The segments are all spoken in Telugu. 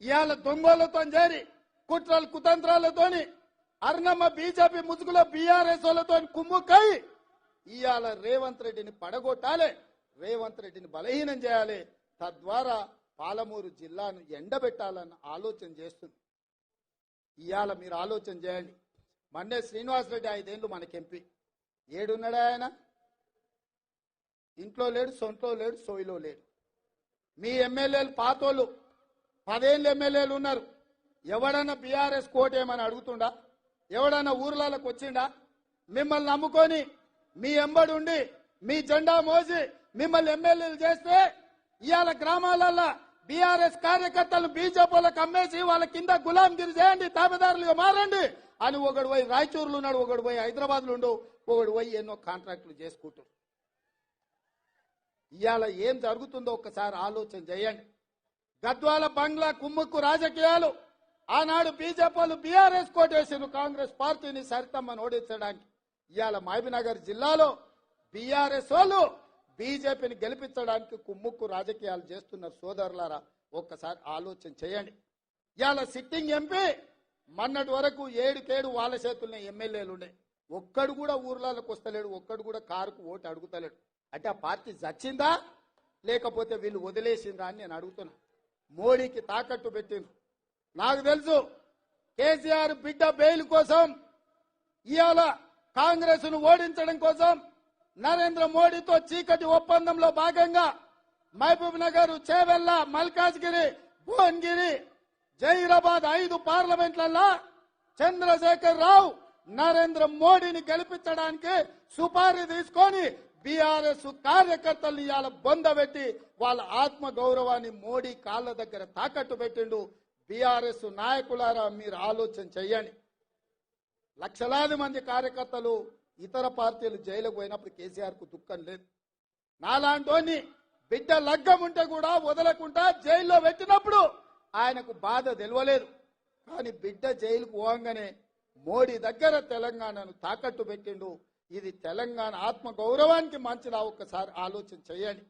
ఇవాళ దొంగలతో చేరి కుట్రలు కుతంత్రాలతోని అర్ణమ్మ బీజేపీ ముసుగులో బీఆర్ఎస్ వాళ్ళతో కుమ్ముకై ఇవాళ రేవంత్ రెడ్డిని పడగొట్టాలి, రేవంత్ రెడ్డిని బలహీనం చేయాలి, తద్వారా పాలమూరు జిల్లాను ఎండబెట్టాలన్న ఆలోచన చేస్తుంది. ఇవాళ మీరు ఆలోచన చేయండి. మన్నే శ్రీనివాసరెడ్డి 5 ఏళ్ళు మనకి ఎంపీ. ఏడున్నాడా ఆయన? ఇంట్లో లేడు, సొంట్లో లేడు, సోయిలో లేడు. మీ ఎమ్మెల్యేలు పాతోళ్ళు 10 ఏళ్ళు ఎమ్మెల్యేలు ఉన్నారు. ఎవడన్నా బీఆర్ఎస్ కోటేమని అడుగుతుండా? ఎవడన్నా ఊర్లలోకి వచ్చిండా? మిమ్మల్ని నమ్ముకొని మీ ఎంబడి ఉండి మీ జెండా మోసి మిమ్మల్ని ఎమ్మెల్యేలు చేస్తే ఇవాళ గ్రామాలల్లో బీఆర్ఎస్ కార్యకర్తలు బీజేపీలకు అమ్మేసి వాళ్ళ కింద గులాంగిరి చేయండి, తాబేదారులుగా మారండి అని ఒకడు పోయి రాయచూరులో ఉన్నాడు, ఒకడు పోయి హైదరాబాద్లో ఉండు, ఒకడు పోయి ఎన్నో కాంట్రాక్టులు చేసుకుంటాడు. ఇవాళ ఏం జరుగుతుందో ఒక్కసారి ఆలోచన చేయండి. గద్వాల బంగ్లా కుమ్ముక్కు రాజకీయాలు ఆనాడు బీజేపీలు బీఆర్ఎస్ కోటేసారు కాంగ్రెస్ పార్టీని సరితమ్మని ఓడించడానికి. ఇవాళ మహబూబ్నగర్ జిల్లాలో బీఆర్ఎస్ వాళ్ళు బీజేపీని గెలిపించడానికి కుమ్ముక్కు రాజకీయాలు చేస్తున్నారు. సోదరులారా, ఒక్కసారి ఆలోచన చేయండి. ఇవాళ సిట్టింగ్ ఎంపీ మొన్నటి వరకు 7 వాళ్ళ చేతుల్లో ఎమ్మెల్యేలు ఉండే, ఒక్కడు కూడా ఊర్లలోకి వస్తలేడు, ఒక్కడు కూడా కారుకు ఓటు అడుగుతలేడు. అంటే ఆ పార్టీ చచ్చిందా లేకపోతే వీళ్ళు వదిలేసిందా అని నేను అడుగుతున్నా. మోడీకి తాకట్టు పెట్టిండ్రు. నాకు తెలుసు కేసీఆర్ బిడ్డ బెయిల్ కోసం ఇవాళ కాంగ్రెస్ ను ఓడించడం కోసం నరేంద్ర మోడీతో చీకటి ఒప్పందంలో భాగంగా మహబూబ్ నగర్, చేవెళ్ల, మల్కాజ్గిరి, భువనగిరి, జహీరాబాద్ 5 పార్లమెంట్లలో చంద్రశేఖర్ రావు నరేంద్ర మోడీని గెలిపించడానికి సుపారీ తీసుకొని బీఆర్ఎస్ కార్యకర్తలు ఇవాళ బొందబెట్టి వాళ్ళ ఆత్మ గౌరవాన్ని మోడీ కాళ్ళ దగ్గర తాకట్టు పెట్టిండు. బీఆర్ఎస్ నాయకులారా, మీరు ఆలోచన చెయ్యండి. లక్షలాది మంది కార్యకర్తలు ఇతర పార్టీలు జైలుకు పోయినప్పుడు కేసీఆర్ కు దుఃఖం లేదు. నాలాంటోని బిడ్డ లగ్గం ఉంటే కూడా వదలకుండా జైల్లో పెట్టినప్పుడు ఆయనకు బాధ తెలియలేదు. కానీ బిడ్డ జైలుకు పోగానే మోడీ దగ్గర తెలంగాణను తాకట్టు పెట్టిండు. ఇది తెలంగాణ ఆత్మ గౌరవానికి మంచిదా? ఒక్కసారి ఆలోచన చేయండి.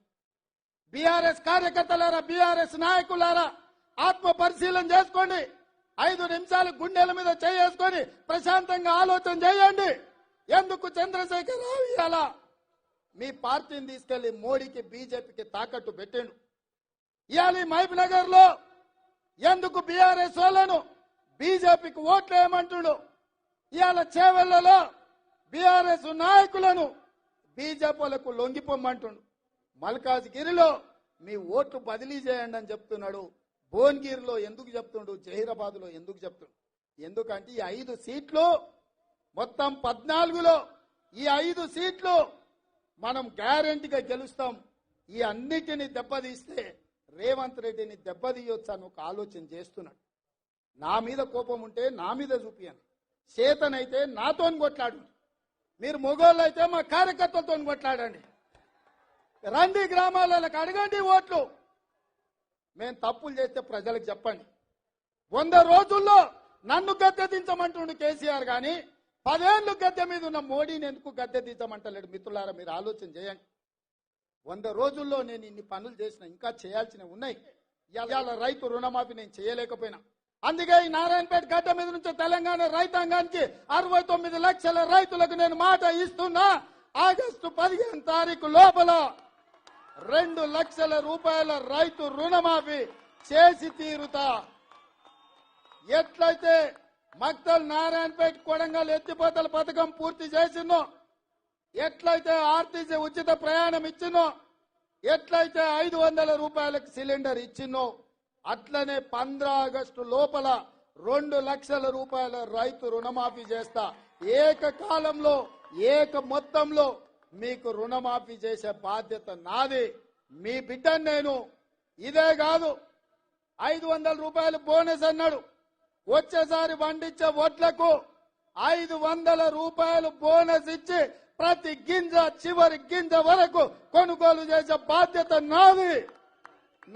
బీఆర్ఎస్ కార్యకర్తలారా, బీఆర్ఎస్ నాయకులారా, ఆత్మ పరిశీలన చేసుకోండి. 5 నిమిషాలు గుండెల మీద చేసుకొని ప్రశాంతంగా ఆలోచన చేయండి. ఎందుకు చంద్రశేఖర్ రావు ఇవాళ మీ పార్టీని తీసుకెళ్లి మోడీకి బీజేపీకి తాకట్టు పెట్టిండు? ఇవాళ మహబూబ్ నగర్ లో ఎందుకు బీఆర్ఎస్ వాళ్ళను బీజేపీకి ఓట్లు వేయమంటుడు? ఇవాళ చేవెళ్లలో బీఆర్ఎస్ నాయకులను బీజేపీలకు లొంగిపోమంటుండు. మల్కాజ్గిరిలో మీ ఓట్లు బదిలీ చేయండి అని చెప్తున్నాడు. భువనగిరిలో ఎందుకు చెప్తుండు? జహీరాబాద్ లో ఎందుకు చెప్తుండు? ఎందుకంటే ఈ 5 సీట్లు మొత్తం 14లో ఈ 5 సీట్లు మనం గ్యారెంటీగా గెలుస్తాం. ఈ అన్నిటిని దెబ్బతీస్తే రేవంత్ రెడ్డిని దెబ్బతీయొచ్చు అని ఒక ఆలోచన చేస్తున్నాడు. నా మీద కోపం ఉంటే నా మీద చూపియండి, చేతనైతే నాతో కొట్లాడు. మీరు మొగోళ్ళు అయితే మా కార్యకర్తలతో కొట్లాడండి. రండి గ్రామాలకు అడగండి ఓట్లు. మేము తప్పులు చేస్తే ప్రజలకు చెప్పండి. 100 రోజుల్లో నన్ను గద్దె దించమంటుండు కేసీఆర్ గాని 10 ఏళ్ళు గద్దె మీద ఉన్న మోడీని ఎందుకు గద్దె దించమంటలేడు? మిత్రులారా, మీరు ఆలోచన చేయండి. 100 రోజుల్లో నేను ఇన్ని పనులు చేసిన, ఇంకా చేయాల్సినవి ఉన్నాయి. ఇవాళ రైతు రుణమాఫీ నేను చేయలేకపోయినా. అందుకే ఈ నారాయణపేట గడ్డ మీద నుంచి తెలంగాణ రైతాంగానికి 69 లక్షల రైతులకు నేను మాట ఇస్తున్నా. ఆగస్టు 15 తారీఖు లోపల 2 లక్షల రూపాయల రైతు రుణమాఫీ చేసి తీరుతా. ఎట్లయితే మక్తల్, నారాయణపేట, కొడంగల్ ఎత్తిపోతల పథకం పూర్తి చేసిందో, ఎట్లయితే ఆర్టీసీ ఉచిత ప్రయాణం ఇచ్చినో, ఎట్లయితే 500 రూపాయలకు సిలిండర్ ఇచ్చినో, అట్లనే 15 ఆగస్టు లోపల 2 లక్షల రూపాయల రైతు రుణమాఫీ చేస్తా. ఏకకాలంలో ఏక మొత్తంలో మీకు రుణమాఫీ చేసే బాధ్యత నాది. మీ బిడ్డను నేను. ఇదే కాదు, 500 రూపాయలు బోనస్ అన్నాడు. వచ్చేసారి పండించే వడ్లకు 500 రూపాయలు బోనస్ ఇచ్చి ప్రతి గింజ చివరి గింజ వరకు కొనుగోలు చేసే బాధ్యత నాది.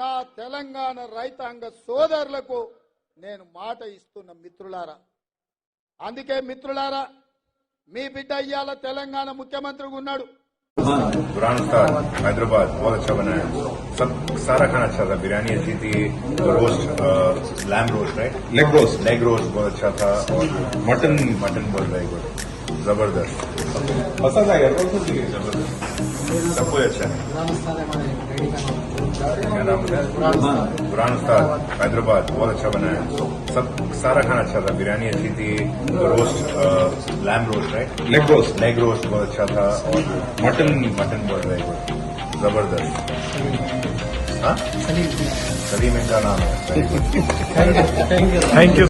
నా తెలంగాణ రైతాంగ సోదరులకు నేను మాట ఇస్తున్న మిత్రులారా. అందుకే మిత్రులారా, మీ బిడ్డ ఇయ్యాల తెలంగాణ ముఖ్యమంత్రిగా ఉన్నాడు. कुरान उस्ताद हैदराबाद बहुत अच्छा बनाया। सब सारा खाना अच्छा था। बिरयानी अच्छी थी, roast lamb roast right, leg roast बहुत अच्छा था, और मटन बहुत वेरी गुड, जबरदस्त मसाला जबरदस्त, सब कुछ अच्छा है। क्या नाम है? कुरान उस्ताद हैदराबाद बहुत अच्छा बनाया। सब सारा खाना अच्छा था। बिरयानी अच्छी थी, roast lamb roast right, leg roast बहुत अच्छा था, और मटन बहुत वेरी गुड, जबरदस्त। हाँ, सलीम इनका नाम है। Thank you.